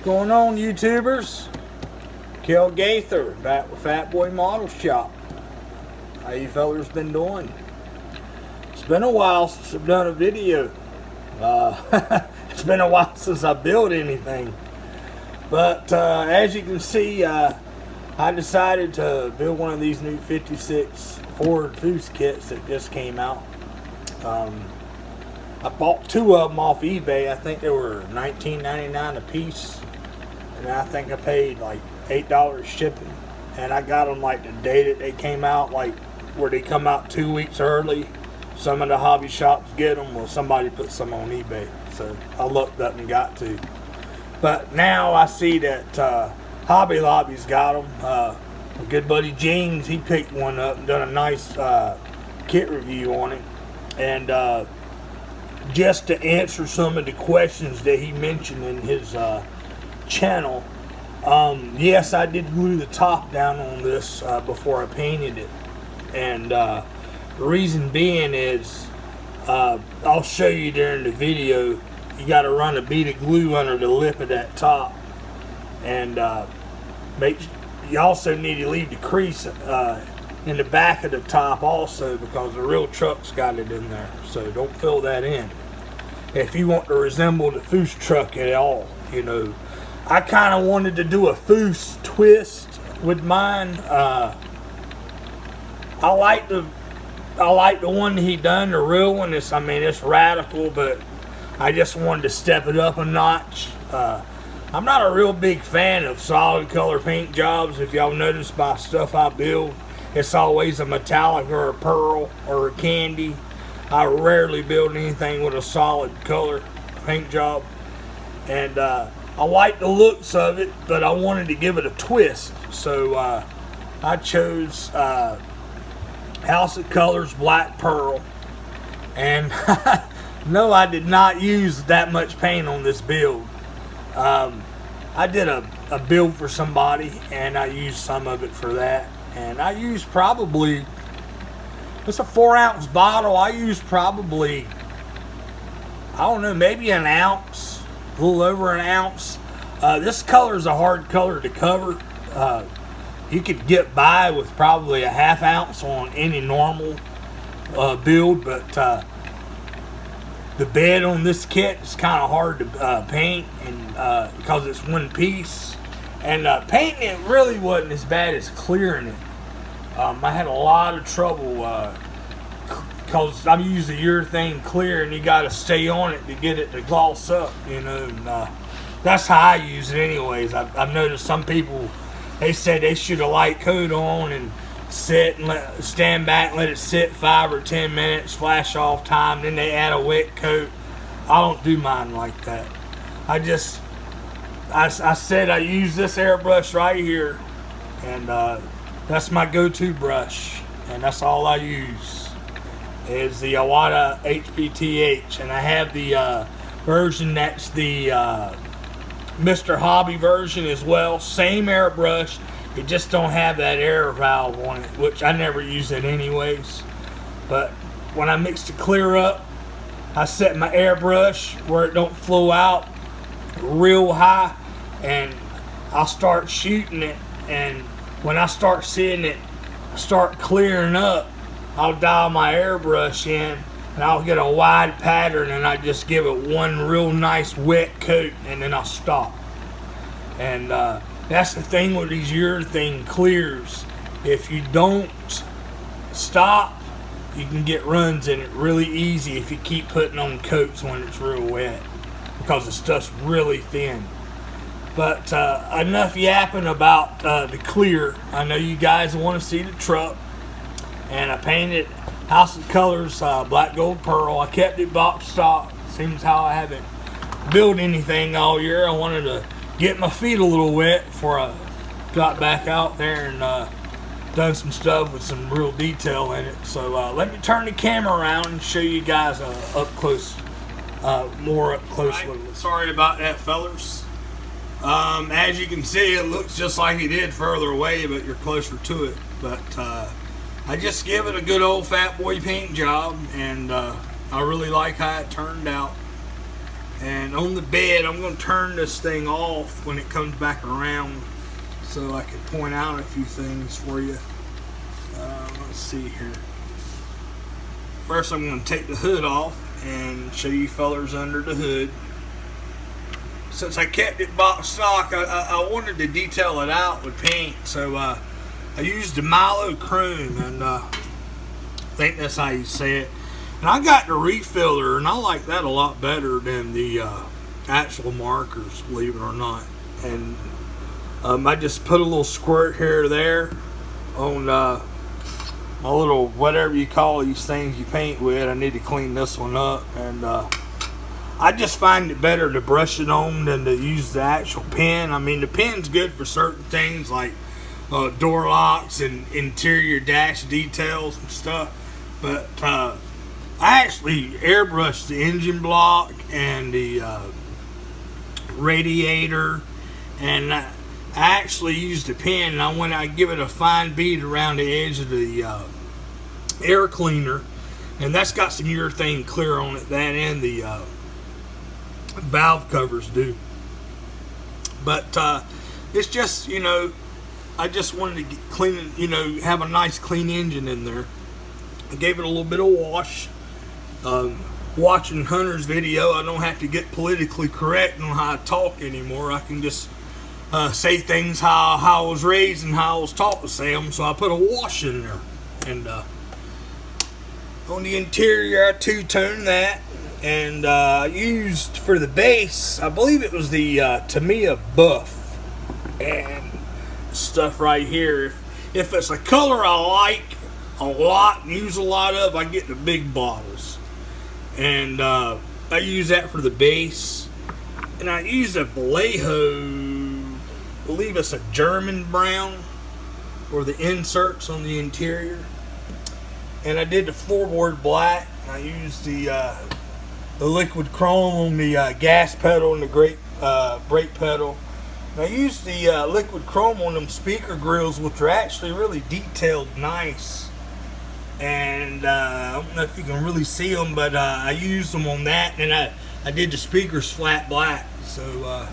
What's going on, YouTubers? Kel Gaither back with Fat Boy Model Shop. How you fellers been doing? It's been a while since I've done a video. It's been a while since I built anything. But as you can see, I decided to build one of these new 56 Ford foose kits that just came out. I bought two of them off eBay. I think they were $19.99 a piece, and I think I paid like $8 shipping. And I got them like the day that they came out, like where they come out 2 weeks early. Some of the hobby shops get them, or somebody put some on eBay. So I looked up and got to. But now I see that Hobby Lobby's got them. My good buddy James, he picked one up and done a nice kit review on it. And just to answer some of the questions that he mentioned in his channel, yes, I did glue the top down on this before I painted it. And the reason being is, I'll show you during the video, you got to run a bead of glue under the lip of that top. And you also need to leave the crease in the back of the top also, because the real truck's got it in there. So don't fill that in if you want to resemble the foose truck at all. You know, I kind of wanted to do a foose twist with mine. I like the one he done, the real one. It's radical, but I just wanted to step it up a notch. I'm not a real big fan of solid color paint jobs. If y'all notice my stuff I build, it's always a metallic or a pearl or a candy. I rarely build anything with a solid color paint job. And I like the looks of it, but I wanted to give it a twist. So I chose House of Colors Black Pearl. And no, I did not use that much paint on this build. I did a build for somebody, and I used some of it for that. And I used probably, it's a 4-ounce bottle. I used probably, I don't know, maybe an ounce, a little over an ounce. This color is a hard color to cover. You could get by with probably a ½ ounce on any normal build, but the bed on this kit is kind of hard to paint, and because it's one piece. And painting it really wasn't as bad as clearing it. I had a lot of trouble because I'm using urethane clear, and you got to stay on it to get it to gloss up, you know. And, that's how I use it anyways. I've noticed some people, they said they shoot a light coat on and sit and stand back and let it sit 5 or 10 minutes, flash off time, then they add a wet coat. I don't do mine like that. I said I use this airbrush right here, and that's my go-to brush, and that's all I use is the Iwata HPTH. And I have the version that's the Mr. Hobby version as well. Same airbrush, it just don't have that air valve on it, which I never use it anyways. But when I mix the clear up, I set my airbrush where it don't flow out real high, and I'll start shooting it. And when I start seeing it start clearing up, I'll dial my airbrush in, and I'll get a wide pattern, and I just give it one real nice wet coat, and then I'll stop. And that's the thing with these urethane clears. If you don't stop, you can get runs in it really easy if you keep putting on coats when it's real wet, because the stuff's really thin. But enough yapping about the clear. I know you guys want to see the truck, and I painted House of Colors Black Gold Pearl. I kept it box stock. Seems how I haven't built anything all year. I wanted to get my feet a little wet before I got back out there and done some stuff with some real detail in it. So let me turn the camera around and show you guys up close, more up close. Right. Sorry about that, fellers. As you can see, it looks just like it did further away, but you're closer to it. But I just give it a good old Fat Boy paint job, and I really like how it turned out. And on the bed, I'm going to turn this thing off when it comes back around so I can point out a few things for you. Let's see here. First, I'm going to take the hood off and show you fellers under the hood. Since I kept it box stock, I wanted to detail it out with paint, so I used the Milo Chrome, and I think that's how you say it. And I got the refiller, and I like that a lot better than the actual markers, believe it or not. And I just put a little squirt here or there on my little, whatever you call these things you paint with. I need to clean this one up, and I just find it better to brush it on than to use the actual pen. I mean, the pen's good for certain things like door locks and interior dash details and stuff, but I actually airbrushed the engine block and the radiator, and I actually used a pen, and I give it a fine bead around the edge of the air cleaner, and that's got some urethane clear on it, that and the valve covers do. But it's just, you know, I just wanted to get clean, you know, have a nice clean engine in there. I gave it a little bit of wash. Watching Hunter's video, I don't have to get politically correct on how I talk anymore. I can just say things how I was raised and how I was taught to say them. So I put a wash in there, and on the interior I two-toned that, and I used for the base, I believe it was the Tamiya Buff and stuff right here. If it's a color I like a lot and use a lot of, I get the big bottles. And I use that for the base. And I use a Vallejo, I believe it's a German brown, for the inserts on the interior. And I did the floorboard black. I used the liquid chrome on the gas pedal and the brake pedal. And I used the liquid chrome on them speaker grills, which are actually really detailed nice. And I don't know if you can really see them, but I used them on that, and I did the speakers flat black. So,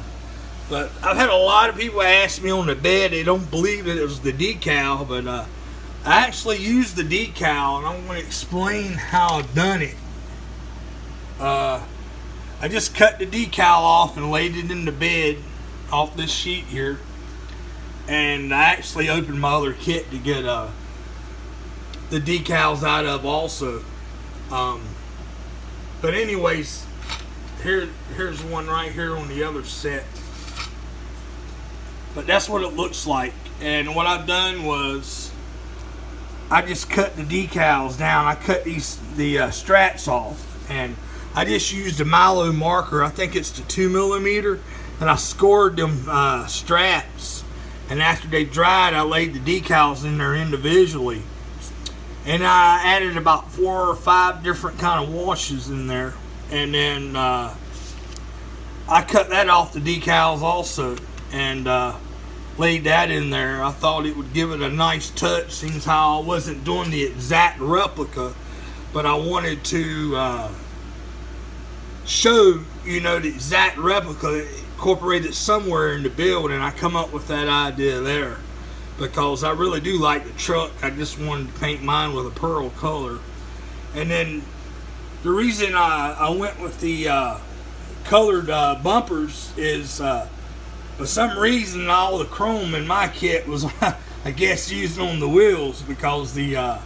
but I've had a lot of people ask me on the bed, they don't believe that it was the decal, but I actually used the decal, and I'm going to explain how I've done it. I just cut the decal off and laid it in the bed off this sheet here, and I actually opened my other kit to get the decals out of also. But anyways, here's one right here on the other set. But that's what it looks like. And what I've done was I just cut the decals down. I cut the straps off, and I just used a Milo marker. I think it's the 2mm, and I scored them straps. And after they dried, I laid the decals in there individually. And I added about 4 or 5 different kind of washes in there. And then I cut that off the decals also, and laid that in there. I thought it would give it a nice touch, since how I wasn't doing the exact replica, but I wanted to show, you know, the exact replica incorporated somewhere in the build, and I come up with that idea there. Because I really do like the truck. I just wanted to paint mine with a pearl color. And then the reason I went with the colored bumpers is for some reason all the chrome in my kit was I guess used on the wheels, because I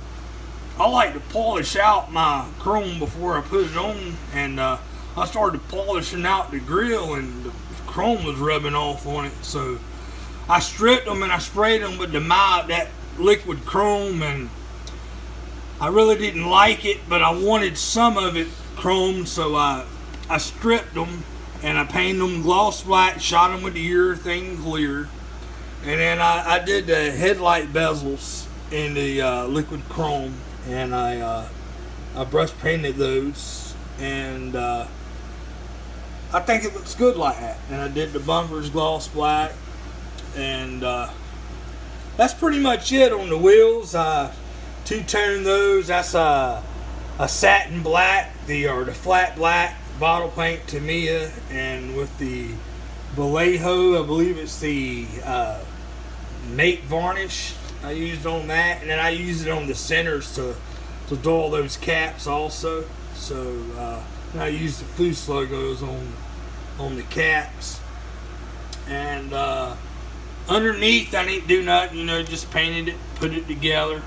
like to polish out my chrome before I put it on, and I started polishing out the grill and the chrome was rubbing off on it. So I stripped them and I sprayed them with that liquid chrome, and I really didn't like it, but I wanted some of it chrome, so I stripped them and I painted them gloss black, shot them with the urethane clear, and then I did the headlight bezels in the liquid chrome, and I brush painted those, and I think it looks good like that. And I did the bumpers gloss black. And that's pretty much it on the wheels. Two-tone those. That's a satin black, the flat black. bottle paint Tamiya, and with the Vallejo, I believe it's the Nate varnish I used on that, and then I used it on the centers to dull those caps also. So I used the foose logos on the caps, and underneath I didn't do nothing, you know, just painted it, put it together,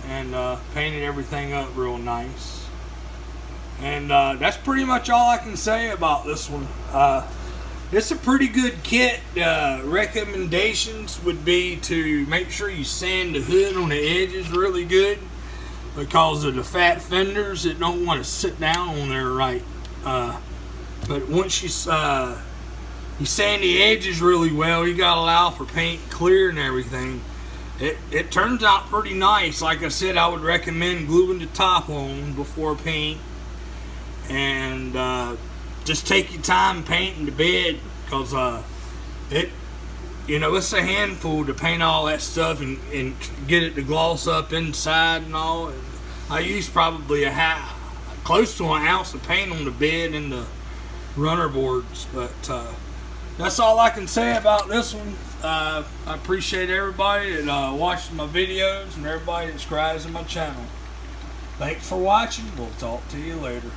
and painted everything up real nice. And that's pretty much all I can say about this one. It's a pretty good kit. Recommendations would be to make sure you sand the hood on the edges really good, because of the fat fenders that don't want to sit down on there right. But once you sand the edges really well, you gotta allow for paint clear and everything. It turns out pretty nice. Like I said, I would recommend gluing the top on before paint, and just take your time painting the bed, because it's a handful to paint all that stuff and get it to gloss up inside and all. And I used probably close to an ounce of paint on the bed and the runner boards. But that's all I can say about this one. I appreciate everybody that watches my videos and everybody that subscribes to my channel. Thanks for watching. We'll talk to you later.